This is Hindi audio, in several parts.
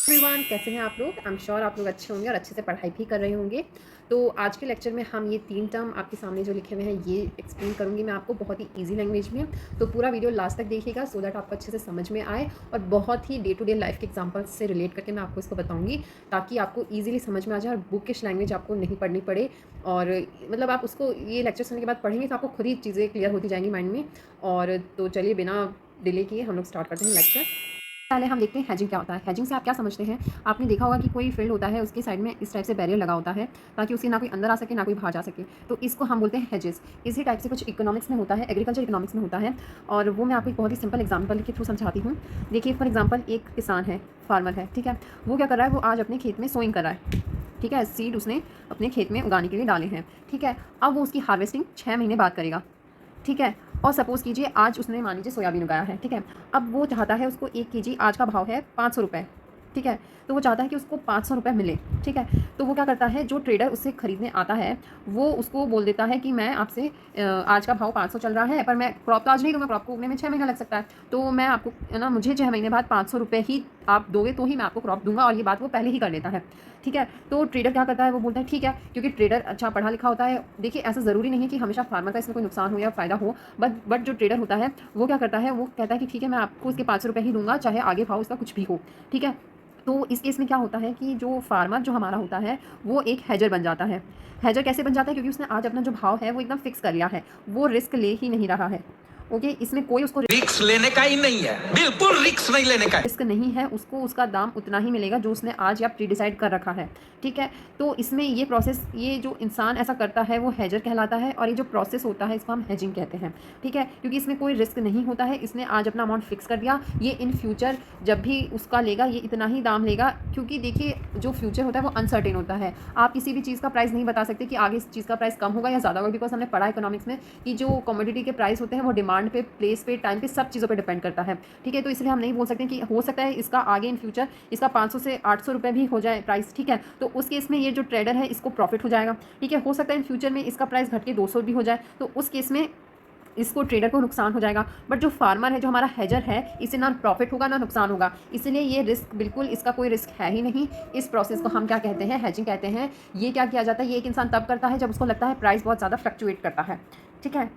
एवरीवन, कैसे हैं आप लोग? आई एम श्योर आप लोग अच्छे होंगे और अच्छे से पढ़ाई भी कर रहे होंगे। तो आज के लेक्चर में हम ये 3 टर्म आपके सामने जो लिखे हुए हैं ये एक्सप्लेन करूँगी मैं आपको बहुत ही ईजी लैंग्वेज में। तो पूरा वीडियो लास्ट तक देखिएगा सो दैट आपको अच्छे से समझ में आए और बहुत ही डे टू डे लाइफ के एग्जांपल्स से रिलेट करके मैं आपको इसको बताऊँगी ताकि आपको ईजिली समझ में आ जाए और बुकिश लैंग्वेज आपको नहीं पढ़नी पड़े। और मतलब आप उसको ये लेक्चर सुनने के बाद पढ़ेंगे तो आपको खुद ही चीज़ें क्लियर होती जाएंगी माइंड में। और तो चलिए बिना डिले किए हम लोग स्टार्ट करते हैं लेक्चर। पहले हम देखते हैं हेजिंग क्या होता है। हेजिंग से आप क्या समझते हैं? आपने देखा होगा कि कोई फील्ड होता है, उसकी साइड में इस टाइप से बैरियर लगा होता है ताकि उससे ना कोई अंदर आ सके ना कोई बाहर जा सके। तो इसको हम बोलते हैं हेजेस। इसी टाइप से कुछ इकोनॉमिक्स में होता है, एग्रीकल्चर इकोनॉमिक्स में होता है। और वो मैं आपको एक बहुत ही सिंपल एग्जाम्पल के थ्रू समझाती हूँ। देखिए फॉर एग्जाम्पल एक किसान है, फार्मर है, ठीक है। वो क्या कर रहा है, वो आज अपने खेत में सोइंग कर रहा है, ठीक है। सीड उसने अपने खेत में उगाने के लिए डाले हैं, ठीक है। अब वो उसकी हार्वेस्टिंग 6 महीने बाद करेगा, ठीक है। और सपोज़ कीजिए आज उसने मान लीजिए सोयाबीन उगाया है, ठीक है। अब वो चाहता है उसको 1 केजी आज का भाव है 500 रुपये, ठीक है। तो वो चाहता है कि उसको 500 रुपये मिले, ठीक है। तो वो क्या करता है, जो ट्रेडर उससे ख़रीदने आता है वो उसको बोल देता है कि मैं आपसे आज का भाव 500 चल रहा है, पर मैं क्रॉप तो आज नहीं दूँगा, क्रॉप को उगने में 6 महीना लग सकता है। तो मैं आपको है ना, मुझे 6 महीने बाद 500 रुपये ही आप दोगे तो ही मैं आपको क्रॉप दूंगा। और ये बात वो पहले ही कर लेता है, ठीक है। तो ट्रेडर क्या करता है, वो बोलता है ठीक है, क्योंकि ट्रेडर अच्छा पढ़ा लिखा होता है। देखिए ऐसा ज़रूरी नहीं है कि हमेशा फार्मर का इसमें कोई नुकसान हो या फ़ायदा हो, बट जो ट्रेडर होता है वो क्या करता है, वो कहता है कि ठीक है मैं आपको उसके 500 रुपये ही दूंगा, चाहे आगे भाव उसका कुछ भी हो, ठीक है। तो इस केस में क्या होता है कि जो फार्मर जो हमारा होता है वो एक हेजर बन जाता है। हेजर कैसे बन जाता है? क्योंकि उसने आज अपना जो भाव है वो एकदम फिक्स कर लिया है, वो रिस्क ले ही नहीं रहा है। ओके, इसमें कोई उसको रिक्स लेने का ही नहीं है, बिल्कुल रिक्स नहीं लेने का है। रिस्क नहीं है, उसको उसका दाम उतना ही मिलेगा जो उसने आज या प्री डिसाइड कर रखा है, ठीक है। तो इसमें ये प्रोसेस, ये जो इंसान ऐसा करता है वो हेजर कहलाता है। और ये जो प्रोसेस होता है इसको हम हेजिंग कहते हैं, ठीक है। क्योंकि इसमें कोई रिस्क नहीं होता है, इसने आज अपना अमाउंट फिक्स कर दिया, ये इन फ्यूचर जब भी उसका लेगा ये इतना ही दाम लेगा। क्योंकि देखिए जो फ्यूचर होता है वो अनसर्टेन होता है, आप किसी भी चीज़ का प्राइस नहीं बता सकते कि आगे इस चीज़ का प्राइस कम होगा या ज़्यादा होगा। बिकॉज हमने पढ़ा इकोनॉमिक्स में कि जो कमोडिटी के प्राइस होते हैं वो डिमांड पे, प्लेस पे, टाइम पे, सब चीज़ों पर डिपेंड करता है, ठीक है। तो इसलिए हम नहीं बोल सकते कि हो सकता है इसका आगे इन फ्यूचर इसका 500 से 800 रुपये भी हो जाए प्राइस, ठीक है। तो उस केस में ये जो ट्रेडर है इसको प्रॉफिट हो जाएगा, ठीक है। हो सकता है इन फ्यूचर में इसका प्राइस घट के 200 भी हो जाए, तो उस केस में इसको ट्रेडर को नुकसान हो जाएगा। बट जो फार्मर है, जो हमारा हेजर है, इससे ना प्रॉफिट होगा ना नुकसान होगा, इसलिए ये रिस्क बिल्कुल, इसका कोई रिस्क है ही नहीं। इस प्रोसेस को हम क्या कहते हैं, हेजिंग कहते हैं। ये क्या किया जाता है, ये एक इंसान तब करता है जब उसको लगता है प्राइस बहुत ज़्यादा फ्लक्चुएट करता है, ठीक है।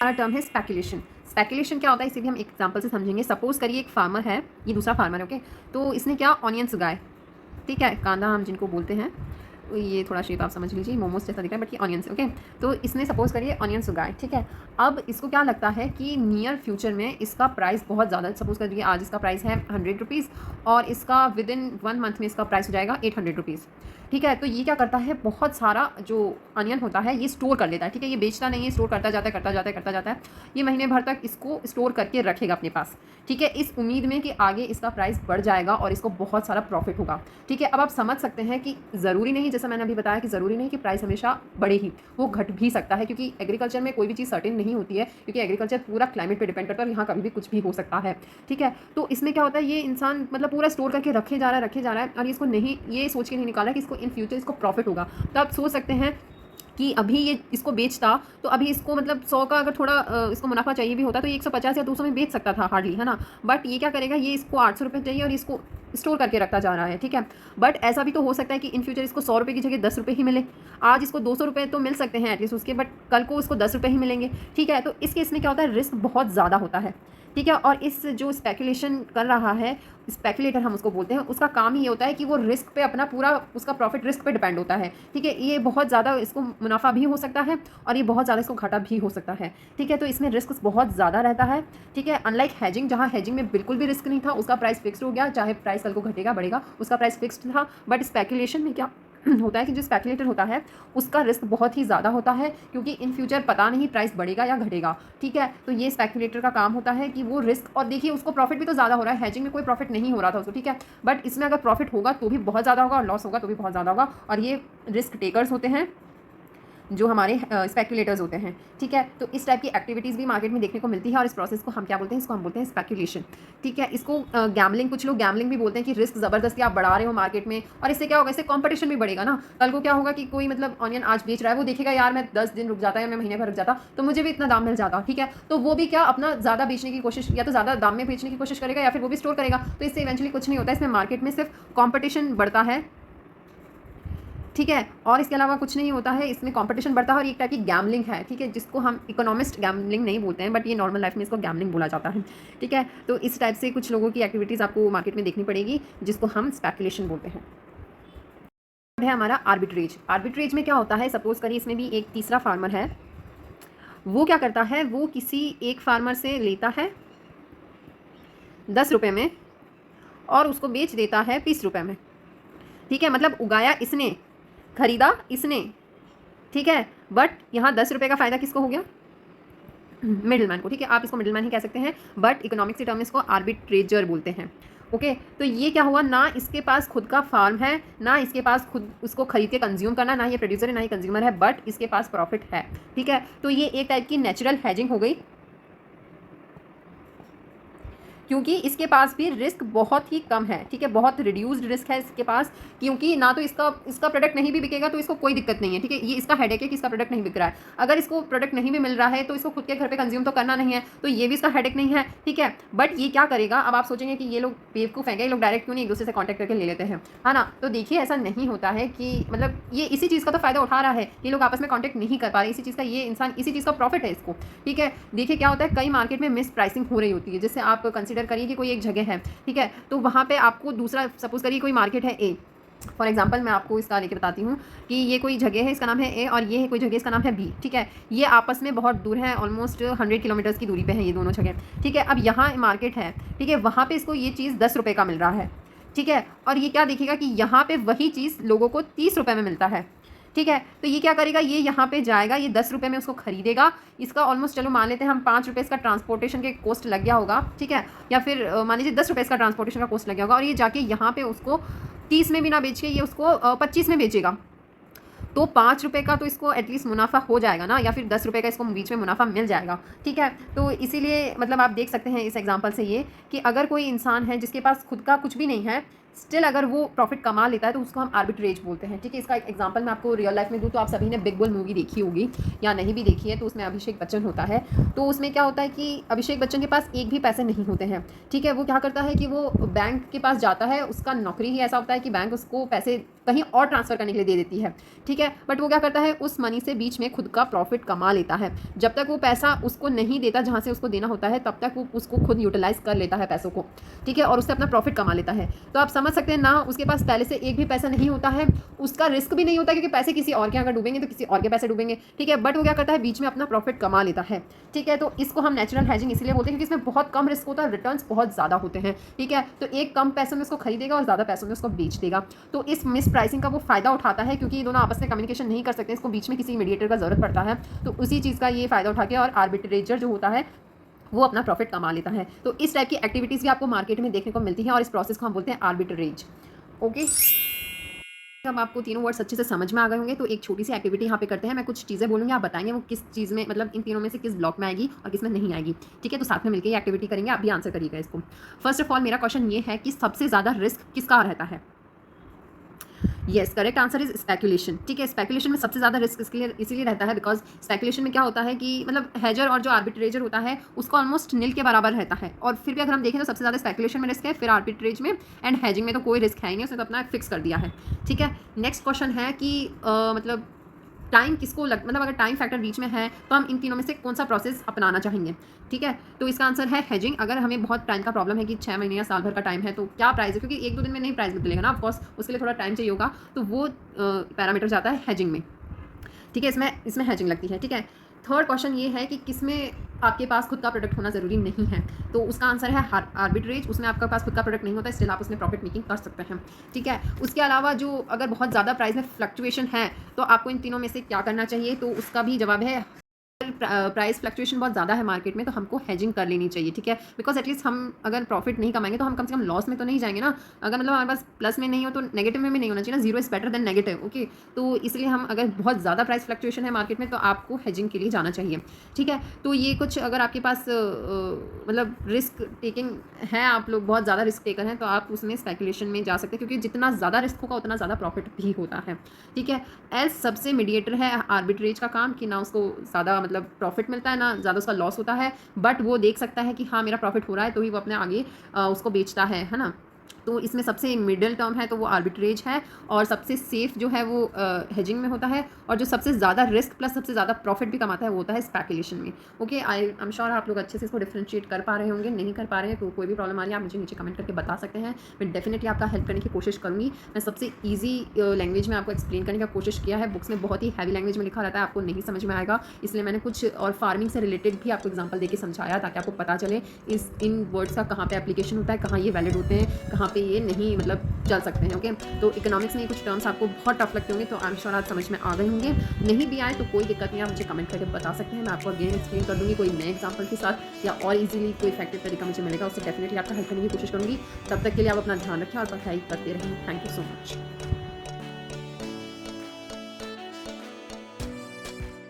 हमारा टर्म है स्पेकुलेशन। स्पेकुलेशन क्या होता है इसे भी हम एक एग्जांपल से समझेंगे। सपोज करिए एक फार्मर है, ये दूसरा फार्मर है, ओके। तो इसने क्या, ऑनियंस उगाए, ठीक है, कांदा हम जिनको बोलते हैं। ये थोड़ा शेप आप समझ लीजिए, मोमोज जैसा दिख रहा है बट ये ऑनियंस, ओके। तो इसने सपोज करिए ऑनियंस उगाए, ठीक है। अब इसको क्या लगता है कि नियर फ्यूचर में इसका प्राइस बहुत ज़्यादा, सपोज करिए आज इसका प्राइस है 100 रुपीज़ और इसका विद इन 1 मंथ में इसका प्राइस हो जाएगा 800 रुपीज़, ठीक है। तो ये क्या करता है, बहुत सारा जो अनियन होता है ये स्टोर कर लेता है, ठीक है। ये बेचता नहीं है, स्टोर करता जाता है, करता जाता है, करता जाता है। ये महीने भर तक इसको स्टोर करके रखेगा अपने पास, ठीक है, इस उम्मीद में कि आगे इसका प्राइस बढ़ जाएगा और इसको बहुत सारा प्रॉफिट होगा, ठीक है। अब आप समझ सकते हैं कि ज़रूरी नहीं, जैसा मैंने अभी बताया कि ज़रूरी नहीं कि प्राइस हमेशा बढ़े ही, वो घट भी सकता है। क्योंकि एग्रीकल्चर में कोई भी चीज़ सर्टेन नहीं होती है, क्योंकि एग्रीकल्चर पूरा क्लाइमेट पे डिपेंड करता है और यहाँ कभी भी कुछ भी हो सकता है, ठीक है। तो इसमें क्या होता है, ये इंसान मतलब पूरा स्टोर करके रखे जा रहा है, रखे जा रहा है, और इसको नहीं, ये सोच के नहीं निकाला कि इसको इन फ्यूचर इसको प्रॉफिट होगा। तो आप सोच सकते हैं कि अभी ये इसको बेचता तो अभी इसको मतलब 100 का अगर थोड़ा इसको मुनाफा चाहिए भी होता तो ये 150 या 200 में बेच सकता था हार्डली, है ना। बट ये क्या करेगा, ये इसको 800 रुपये चाहिए और इसको स्टोर करके रखता जा रहा है, ठीक है। बट ऐसा भी तो हो सकता है कि इन फ्यूचर इसको 100 रुपये की जगह 10 रुपये ही मिले। आज इसको 200 रुपये तो मिल सकते हैं एटलीस्ट उसके, बट कल को उसको 10 रुपये ही मिलेंगे, ठीक है। तो इस केस में क्या होता है, रिस्क बहुत ज़्यादा होता है, ठीक है। और इस जो स्पेकुलेशन कर रहा है, स्पेकुलेटर हम उसको बोलते हैं, उसका काम ही ये होता है कि वो रिस्क पे अपना पूरा उसका प्रॉफिट रिस्क पे डिपेंड होता है, ठीक है। ये बहुत ज़्यादा इसको मुनाफा भी हो सकता है और ये बहुत ज़्यादा इसको घाटा भी हो सकता है, ठीक है। तो इसमें रिस्क बहुत ज़्यादा रहता है, ठीक है। अनलाइक हैजिंग, जहाँ हैजिंग में बिल्कुल भी रिस्क नहीं था, उसका प्राइस फिक्स्ड हो गया, चाहे प्राइस कल को घटेगा बढ़ेगा, उसका प्राइस फिक्स्ड था। बट स्पेकुलेशन में क्या होता है कि जो स्पेकुलेटर होता है उसका रिस्क बहुत ही ज़्यादा होता है, क्योंकि इन फ्यूचर पता नहीं प्राइस बढ़ेगा या घटेगा, ठीक है। तो ये स्पेकुलेटर का काम होता है कि वो रिस्क, और देखिए उसको प्रॉफिट भी तो ज़्यादा हो रहा है, हैजिंग में कोई प्रॉफिट नहीं हो रहा था उसको, ठीक है। बट इसमें अगर प्रॉफिट होगा तो भी बहुत ज़्यादा होगा और लॉस होगा तो भी बहुत ज़्यादा होगा। और ये रिस्क टेकर्स होते हैं, जो हमारे स्पेकुलेटर्स होते हैं, ठीक है। तो इस टाइप की एक्टिविटीज़ भी मार्केट में देखने को मिलती है और इस प्रोसेस को हम क्या बोलते हैं, इसको हम बोलते हैं स्पेकुलेशन, ठीक है। इसको गैम्बलिंग, कुछ लोग गैम्बलिंग भी बोलते हैं कि रिस्क ज़बरदस्ती आप बढ़ा रहे हो मार्केट में, और इससे क्या होगा, इससे कॉम्पिटिशन भी बढ़ेगा ना। कल को क्या होगा कि कोई मतलब ऑनियन आज बेच रहा है, वो देखेगा यार मैं 10 दिन रुक जाता या मैं महीने भर रुक जाता तो मुझे भी इतना दाम मिल जाता, ठीक है। तो वो भी क्या अपना ज़्यादा बेचने की कोशिश, या तो ज़्यादा दाम में बेचने की कोशिश करेगा या फिर वो भी स्टोर करेगा। तो इससे इवेंचुअली कुछ नहीं होता, इसमें मार्केट में सिर्फ कॉम्पिटिशन बढ़ता है, ठीक है। और इसके अलावा कुछ नहीं होता है, इसमें कंपटीशन बढ़ता है और एक टाइप की गैम्बलिंग है, ठीक है, जिसको हम इकोनॉमिस्ट गैम्बलिंग नहीं बोलते हैं, बट ये नॉर्मल लाइफ में इसको गैम्बलिंग बोला जाता है, ठीक है। तो इस टाइप से कुछ लोगों की एक्टिविटीज़ आपको मार्केट में देखनी पड़ेगी, जिसको हम स्पेकुलेशन बोलते हैं। है हमारा आर्बिट्रेज। आर्बिट्रेज में क्या होता है, सपोज करिए इसमें भी एक तीसरा फार्मर है, वो क्या करता है, वो किसी एक फार्मर से लेता है 10 रुपये में और उसको बेच देता है 20 रुपये में, ठीक है। मतलब उगाया इसने, खरीदा इसने, ठीक है, बट यहाँ 10 रुपये का फ़ायदा किसको हो गया, मिडिलमैन को, ठीक है। आप इसको मिडिलमैन ही कह सकते हैं, बट इकोनॉमिक्स के टर्म में इसको आर्बिट्रेजर बोलते हैं, ओके। तो ये क्या हुआ, ना इसके पास खुद का फार्म है, ना इसके पास खुद उसको खरीद के कंज्यूम करना, ना ये प्रोड्यूसर है ना ही कंज्यूमर है, बट इसके पास प्रॉफिट है, ठीक है। तो ये एक टाइप की नेचुरल हेजिंग हो गई, क्योंकि इसके पास भी रिस्क बहुत ही कम है, ठीक है, बहुत रिड्यूस्ड रिस्क है इसके पास, क्योंकि ना तो इसका प्रोडक्ट नहीं भी बिकेगा तो इसको कोई दिक्कत नहीं है, ठीक है। ये इसका हेडेक है कि इसका प्रोडक्ट नहीं बिक रहा है, अगर इसको प्रोडक्ट नहीं भी मिल रहा है तो इसको खुद के घर पे कंज्यूम तो करना नहीं है, तो ये भी इसका हेडेक नहीं है, ठीक है। बट ये क्या करेगा, अब आप सोचेंगे कि ये लोग बेवकूफ़ हैं, ये लोग डायरेक्ट क्यों नहीं एक दूसरे से कॉन्टैक्ट करके ले लेते हैं, है ना। तो देखिए ऐसा नहीं होता है कि मतलब ये इसी चीज़ का तो फ़ायदा उठा रहा है, ये लोग आपस में कॉन्टैक्ट नहीं कर पा रहे, इसी चीज़ का ये इंसान, इसी चीज़ का प्रॉफिट है इसको, ठीक है। देखिए क्या होता है, कई मार्केट में मिस प्राइसिंग हो रही होती है, जैसे आप कंसिडर करिए कि कोई एक जगह है, ठीक है, तो वहाँ पे आपको दूसरा, सपोज करिए कोई मार्केट है ए, फॉर एग्जांपल मैं आपको इसका लेके बताती हूँ कि ये कोई जगह है, इसका नाम है ए, और ये है कोई जगह, इसका नाम है बी, ठीक है। ये आपस में बहुत दूर है, ऑलमोस्ट 100 किलोमीटर्स की दूरी पे है ये दोनों जगह, ठीक है। अब यहाँ मार्केट है, ठीक है, वहाँ पे इसको ये चीज़ 10 रुपये का मिल रहा है, ठीक है, और ये क्या देखेगा कि यहाँ पे वही चीज़ लोगों को 30 रुपये में मिलता है, ठीक है। तो ये क्या करेगा, ये यहाँ पे जाएगा, ये 10 रुपये में उसको खरीदेगा, इसका ऑलमोस्ट चलो मान लेते हैं हम 5 रुपये इसका ट्रांसपोर्टेशन के कॉस्ट लग गया होगा, ठीक है, या फिर मान लीजिए 10 रुपये इसका ट्रांसपोर्टेशन का कॉस्ट लग गया होगा, और ये जाके यहाँ पे उसको 30 में भी ना बेच के ये उसको 25 में बेचेगा, तो 5 रुपये का तो इसको एटलीस्ट मुनाफा हो जाएगा ना, या फिर 10 रुपये का इसको बीच में मुनाफा मिल जाएगा, ठीक है। तो इसीलिए मतलब आप देख सकते हैं इस एग्जांपल से ये कि अगर कोई इंसान है जिसके पास खुद का कुछ भी नहीं है, स्टिल अगर वो प्रॉफिट कमा लेता है तो उसको हम आर्बिट्रेज बोलते हैं, ठीक है। इसका एक एग्जांपल मैं आपको रियल लाइफ में दूँ तो आप सभी ने बिग बुल मूवी देखी होगी, या नहीं भी देखी है तो उसमें अभिषेक बच्चन होता है। तो उसमें क्या होता है कि अभिषेक बच्चन के पास एक भी पैसे नहीं होते हैं, ठीक है। वो क्या करता है कि वो बैंक के पास जाता है, उसका नौकरी ही ऐसा होता है कि बैंक उसको पैसे कहीं और ट्रांसफ़र करने के लिए दे देती है, ठीक है। बट वो क्या करता है, उस मनी से बीच में खुद का प्रॉफिट कमा लेता है, जब तक वो पैसा उसको नहीं देता जहाँ से उसको देना होता है, तब तक वो उसको खुद यूटिलाइज़ कर लेता है पैसों को, ठीक है, और उससे अपना प्रॉफिट कमा लेता है। तो आप समझ सकते हैं ना, उसके पास पहले से एक भी पैसा नहीं होता है, उसका रिस्क भी नहीं होता, क्योंकि पैसे किसी और के अगर डूबेंगे तो किसी और के पैसे डूबेंगे, ठीक है। बट वो क्या करता है, बीच में अपना प्रॉफिट कमा लेता है, ठीक है। तो इसको हम नेचुरल हेजिंग इसलिए बोलते हैं क्योंकि इसमें बहुत कम रिस्क होता है, रिटर्न्स बहुत ज़्यादा होते हैं, ठीक है। तो एक कम पैसों में उसको खरीदेगा और ज़्यादा पैसों में उसको बेच देगा। तो इस मिस प्राइसिंग का वो फ़ायदा उठाता है, क्योंकि ये दोनों आपस में कम्युनिकेशन नहीं कर सकते, इसको बीच में किसी मीडिएटर का ज़रूरत पड़ता है, तो उसी चीज़ का ये फ़ायदा उठा के और आर्बिट्रेजर जो होता है वो अपना प्रॉफिट कमा लेता है। तो इस टाइप की एक्टिविटीज़ भी आपको मार्केट में देखने को मिलती हैं और इस प्रोसेस को हम बोलते हैं आर्बिट्रेज, ओके। जब आपको तीनों वर्ड्स अच्छे से समझ में आ गए होंगे तो एक छोटी सी एक्टिविटी यहाँ पे करते हैं, मैं कुछ चीज़ें बोलूँगी, आप बताएंगे वो किस चीज़ में, मतलब इन तीनों में से किस ब्लॉक में आएगी और किस में नहीं आएगी, ठीक है। तो साथ में मिलकर ये एक्टिविटी करेंगे, आप भी आंसर करिएगा इसको। फर्स्ट ऑफ ऑल मेरा क्वेश्चन ये है कि सबसे ज़्यादा रिस्क किसका रहता है। Yes, correct answer is speculation, ठीक है। स्पेकुलेशन में सबसे ज़्यादा रिस्क इसीलिए रहता है बिकॉज स्पेकुलेशन में क्या होता है कि मतलब हेजर और जो आर्बिट्रेजर होता है उसको ऑलमोस्ट नील के बराबर रहता है, और फिर भी अगर हम देखें तो सबसे ज़्यादा स्पेकुलेशन में रिस्क है, फिर आर्बिट्रेज में, एंड हेजिंग में तो कोई रिस्क है ही नहीं, उसने तो अपना फिक्स कर दिया है, ठीक है। नेक्स्ट क्वेश्चन है कि मतलब टाइम किसको मतलब अगर टाइम फैक्टर बीच में है तो हम इन तीनों में से कौन सा प्रोसेस अपनाना चाहेंगे, ठीक है। तो इसका आंसर है हेजिंग। अगर हमें बहुत टाइम का प्रॉब्लम है कि 6 महीने या साल भर का टाइम है तो क्या प्राइस है, क्योंकि 1-2 दिन में नहीं प्राइस बदलेगा ना, ऑफकोर्स उसके लिए थोड़ा टाइम चाहिए होगा, तो वो पैरामीटर जाता है हेजिंग में, ठीक है। इसमें हेजिंग लगती है, ठीक है। थर्ड क्वेश्चन ये है कि किसमें आपके पास खुद का प्रोडक्ट होना ज़रूरी नहीं है, तो उसका आंसर है आर्बिट्रेज। उसमें आपके पास खुद का प्रोडक्ट नहीं होता, स्टिल आप उसमें प्रॉफिट मेकिंग कर सकते हैं, ठीक है। उसके अलावा जो अगर बहुत ज़्यादा प्राइस में फ्लक्चुएशन है तो आपको इन तीनों में से क्या करना चाहिए, तो उसका भी जवाब है प्राइस फ्लक्चुएशन बहुत ज़्यादा है मार्केट में, तो हमको हेजिंग कर लेनी चाहिए, ठीक है। बिकॉज एटलीस्ट हम अगर प्रॉफिट नहीं कमाएंगे तो हम कम से कम लॉस में तो नहीं जाएंगे ना। अगर मतलब हमारे पास प्लस में नहीं हो तो नेगेटिव में भी नहीं होना चाहिए ना, zero is better than negative, okay. तो इसलिए हम अगर बहुत ज़्यादा प्राइस फ्लक्चुएशन है मार्केट में तो आपको हेजिंग के लिए जाना चाहिए, ठीक है। तो ये कुछ अगर आपके पास मतलब रिस्क टेकिंग है, आप लोग बहुत ज़्यादा रिस्क टेकर हैं, तो आप उसमें स्पेकुलेशन में जा सकते हैं, क्योंकि जितना ज़्यादा रिस्क होगा उतना ज़्यादा प्रॉफिट भी होता है, ठीक है। एल्स सबसे मीडिएटर है आर्बिट्रेज का काम, कि ना उसको ज़्यादा मतलब प्रॉफिट मिलता है ना ज़्यादा उसका लॉस होता है, बट वो देख सकता है कि हाँ मेरा प्रॉफिट हो रहा है, तो ही वो अपने आगे उसको बेचता है ना। तो इसमें सबसे मिडिल टर्म है तो वो आर्बिट्रेज है, और सबसे सेफ जो है वो हेजिंग में होता है, और जो सबसे ज़्यादा रिस्क प्लस सबसे ज़्यादा प्रॉफिट भी कमाता है वो होता है स्पेकुलेशन में, ओके। आई एम श्योर आप लोग अच्छे से इसको डिफ्रेंशिएट कर पा रहे होंगे। नहीं कर पा रहे हैं तो कोई भी प्रॉब्लम आ रही है आप मुझे नीचे कमेंट करके बता सकते हैं, मैं डेफिनेटली आपका हेल्प करने की कोशिश करूँगी। मैं सबसे ईजी लैंग्वेज में आपको एक्सप्लेन करने का कोशिश किया है, बुक्स में बहुत ही हैवी लैंग्वेज में लिखा रहता है, आपको नहीं समझ में आएगा, इसलिए मैंने कुछ और फार्मिंग से रिलेटेड भी आपको एग्जाम्पल देके समझाया, ताकि आपको पता चले इन वर्ड्स का कहाँ पे एप्लीकेशन होता है, कहाँ ये वैलिड होते हैं, कहाँ पे ये नहीं मतलब चल सकते हैं, ओके। तो इकोनॉमिक्स में कुछ टर्म्स आपको बहुत टफ लगते होंगे, तो आई एम श्योर आज समझ में आ गए होंगे। नहीं भी आए तो कोई दिक्कत नहीं, आप मुझे कमेंट करके बता सकते हैं, मैं आपको अगेन एक्सप्लेन कर दूँगी कोई नए एग्जाम्पल के साथ, या और इजीली कोई इफेक्टिव तरीका मुझे मिलेगा, उससे डेफिनेटली आपका हेल्प करने की कोशिश करूँगी। तब तक के लिए आप अपना ध्यान रखें और पढ़ाई करते रहें। Thank you so much.